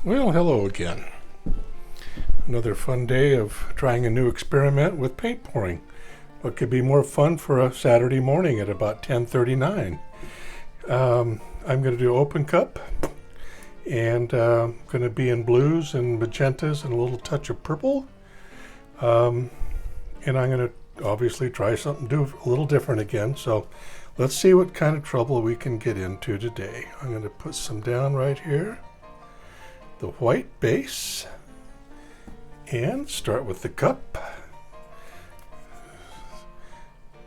Well, hello again. Another fun day of trying a new experiment with paint pouring. What could be more fun for a Saturday morning at about 10:39? I'm going to do open cup, and going to be in blues and magentas and a little touch of purple. And I'm going to obviously try something do a little different again. So let's see what kind of trouble we can get into today. I'm going to put some down right here. The white base, and start with the cup.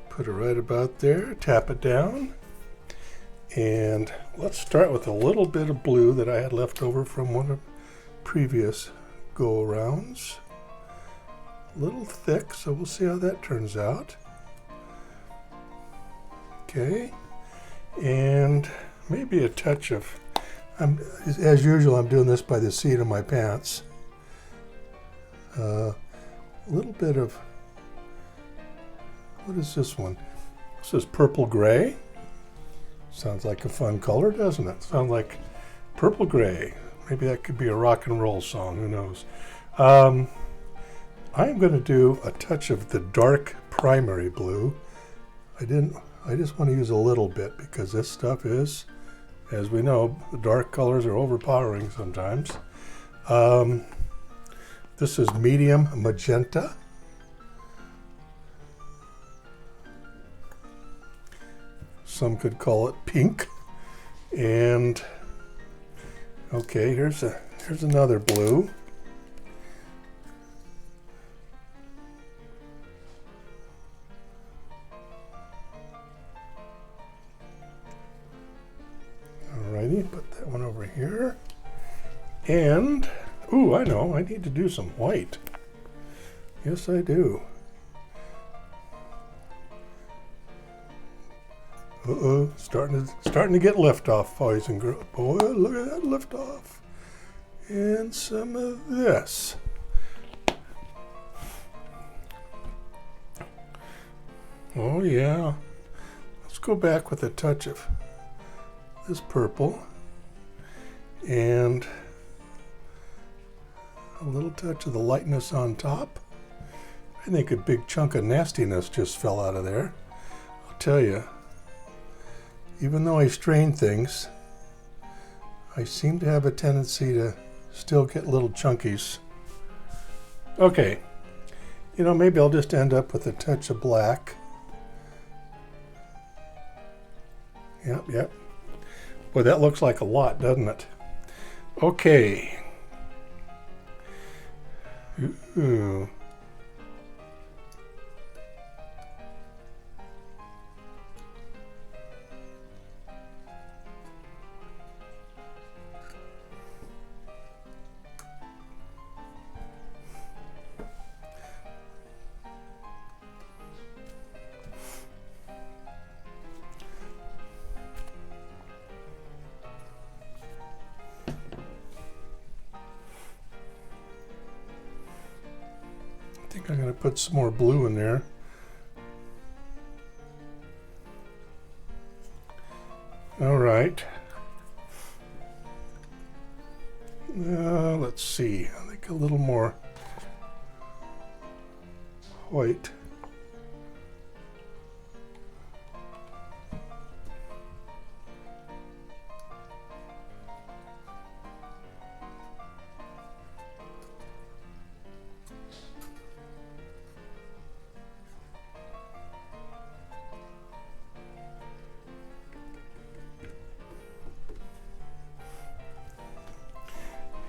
Put it right about there, tap it down, and let's start with a little bit of blue that I had left over from one of the previous go-arounds. A little thick, so we'll see how that turns out. Okay, and maybe a touch of, as usual, I'm doing this by the seat of my pants. A little bit of, what is this one? This is purple gray. Sounds like a fun color, doesn't it? Sounds like purple gray. Maybe that could be a rock and roll song, who knows? I'm going to do a touch of the dark primary blue. I just want to use a little bit because this stuff is, as we know, the dark colors are overpowering sometimes. This is medium magenta. Some could call it pink. And okay, here's another blue. Alrighty, put that one over here. And, ooh, I know, I need to do some white. Yes, I do. Uh-oh, starting to get liftoff, boys and girls. Boy, look at that liftoff. And some of this. Oh, yeah. Let's go back with a touch of this purple. And a little touch of the lightness on top. I think a big chunk of nastiness just fell out of there. I'll tell you, even though I strain things, I seem to have a tendency to still get little chunkies. Okay, you know, maybe I'll just end up with a touch of black. Yep. Boy, that looks like a lot, doesn't it? Okay. Ooh. I think I'm going to put some more blue in there. All right. Let's see. I think a little more white.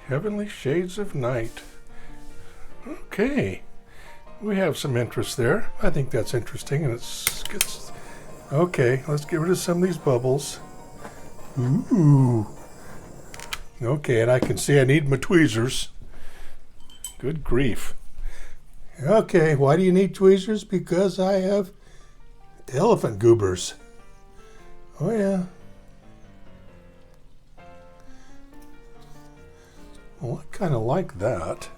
Heavenly Shades of Night. Okay, we have some interest there. I think that's interesting, and it's okay. Let's get rid of some of these bubbles. Ooh. Okay, and I can see I need my tweezers. Good grief. Okay, why do you need tweezers? Because I have elephant goobers. Oh yeah. Well, I kind of like that.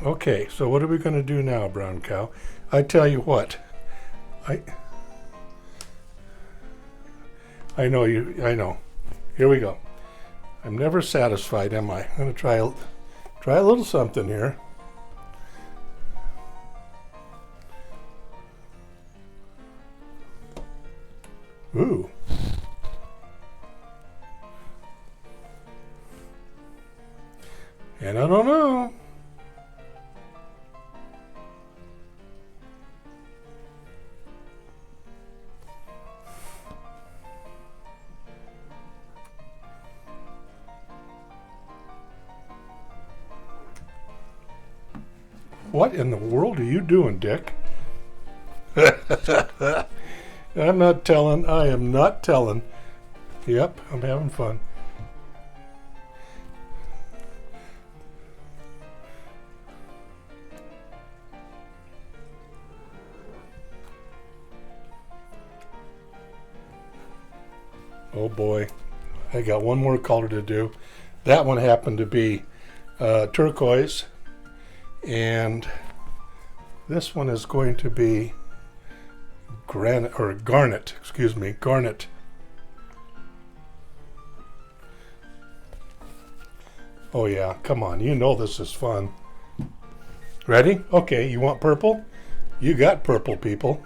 Okay, so what are we going to do now, brown cow? I tell you what, I know you. I know. Here we go. I'm never satisfied, am I? I'm going to try a little something here. Ooh. And I don't know. What in the world are you doing, Dick? I'm not telling. I am not telling. Yep, I'm having fun. Oh boy, I got one more color to do. That one happened to be turquoise, and this one is going to be garnet. Excuse me, garnet. Oh yeah, come on, you know this is fun. Ready? Okay, you want purple? You got purple, people.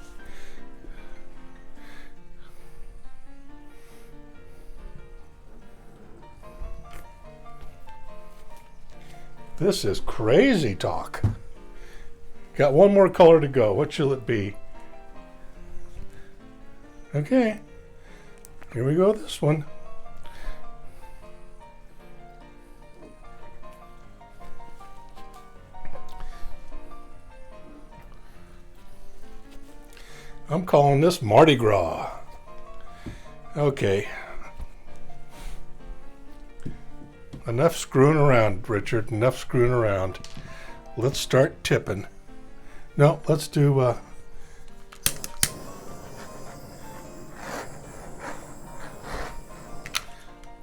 This is crazy talk. Got one more color to go. What shall it be? Okay. Here we go, this one. I'm calling this Mardi Gras. Okay. Enough screwing around, Richard. Enough screwing around. Let's start tipping. No, let's do... I'm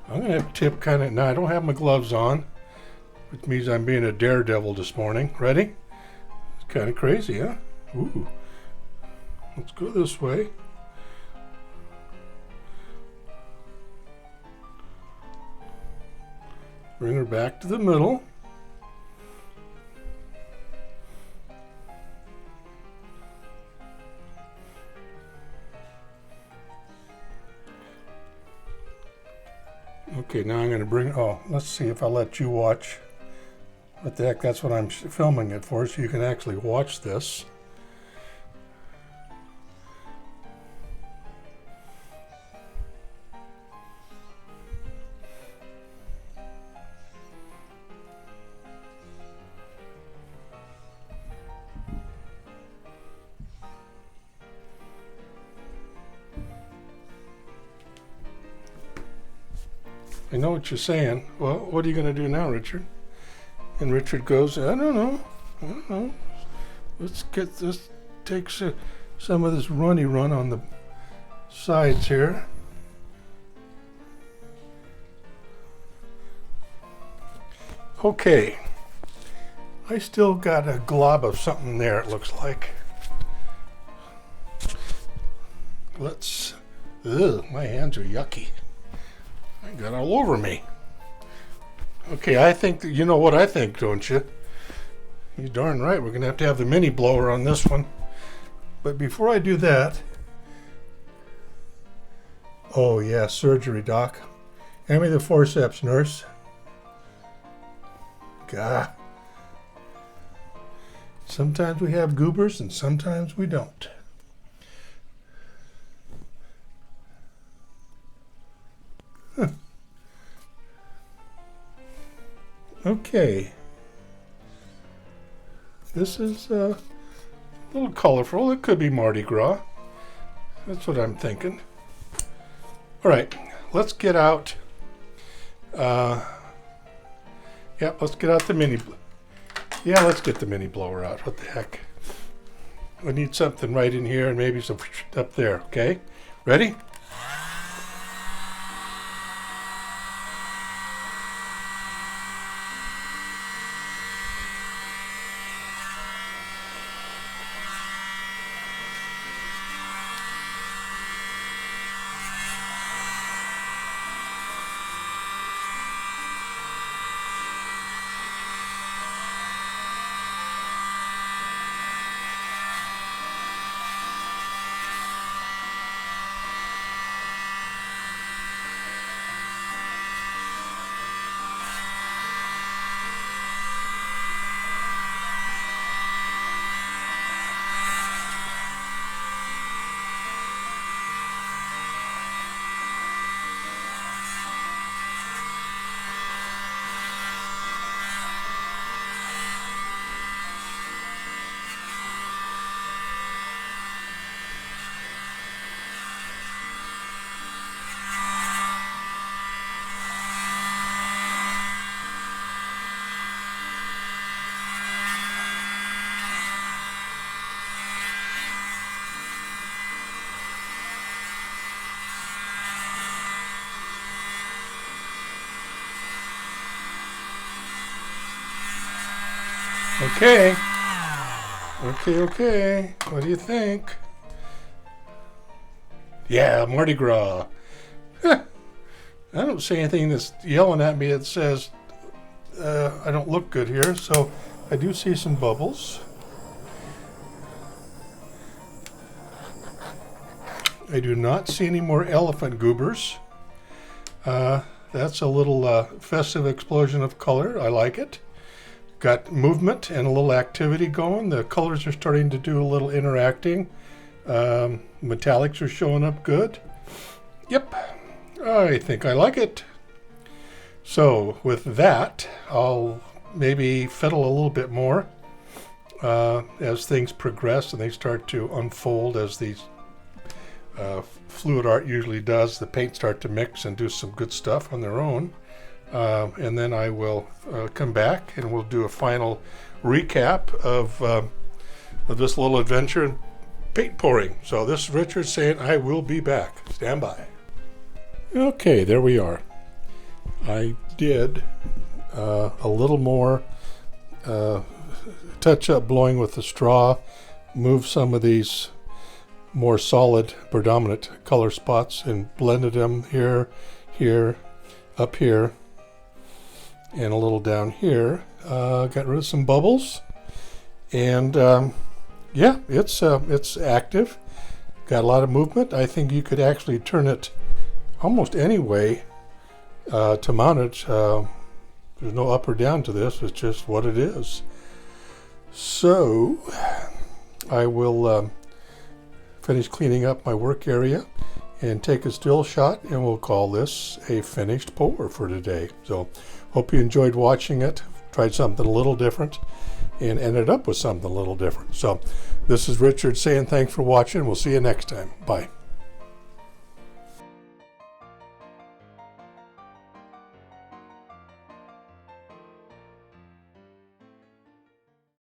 going to have to tip kind of... Now, I don't have my gloves on, which means I'm being a daredevil this morning. Ready? It's kind of crazy, huh? Ooh. Let's go this way. Bring her back to the middle. Okay, now I'm going to bring, let's see if I let you watch. What the heck, that's what I'm filming it for, so you can actually watch this. I know what you're saying. Well, what are you going to do now, Richard? And Richard goes, I don't know. Let's get this, take some of this runny run on the sides here. Okay. I still got a glob of something there, it looks like. My hands are yucky. I got all over me. Okay, I think, you know what I think, don't you? You're darn right, we're going to have the mini blower on this one. But before I do that, oh yeah, surgery, doc. Hand me the forceps, nurse. God. Sometimes we have goobers and sometimes we don't. Huh. Okay. This is a little colorful. It could be Mardi Gras. That's what I'm thinking. All right, let's get out. Let's get out the mini. Yeah, let's get the mini blower out. What the heck? We need something right in here and maybe some up there. Okay, ready? Okay. Okay. What do you think? Yeah, Mardi Gras. I don't see anything that's yelling at me that says I don't look good here, so I do see some bubbles. I do not see any more elephant goobers. That's a little festive explosion of color. I like it. Got movement and a little activity going. The colors are starting to do a little interacting. Metallics are showing up good. Yep, I think I like it. So with that, I'll maybe fiddle a little bit more as things progress and they start to unfold as these fluid art usually does. The paints start to mix and do some good stuff on their own. And then I will come back and we'll do a final recap of this little adventure in paint pouring. So this is Richard saying I will be back. Stand by. Okay, there we are. I did a little more touch up blowing with the straw, move some of these more solid predominant color spots and blended them here, here, up here, and a little down here. Got rid of some bubbles, and yeah, it's active. Got a lot of movement. I think you could actually turn it almost any way to mount it. There's no up or down to this. It's just what it is. So I will finish cleaning up my work area and take a still shot, and we'll call this a finished pour for today. So hope you enjoyed watching it. Tried something a little different and ended up with something a little different. So this is Richard saying thanks for watching. We'll see you next time. Bye.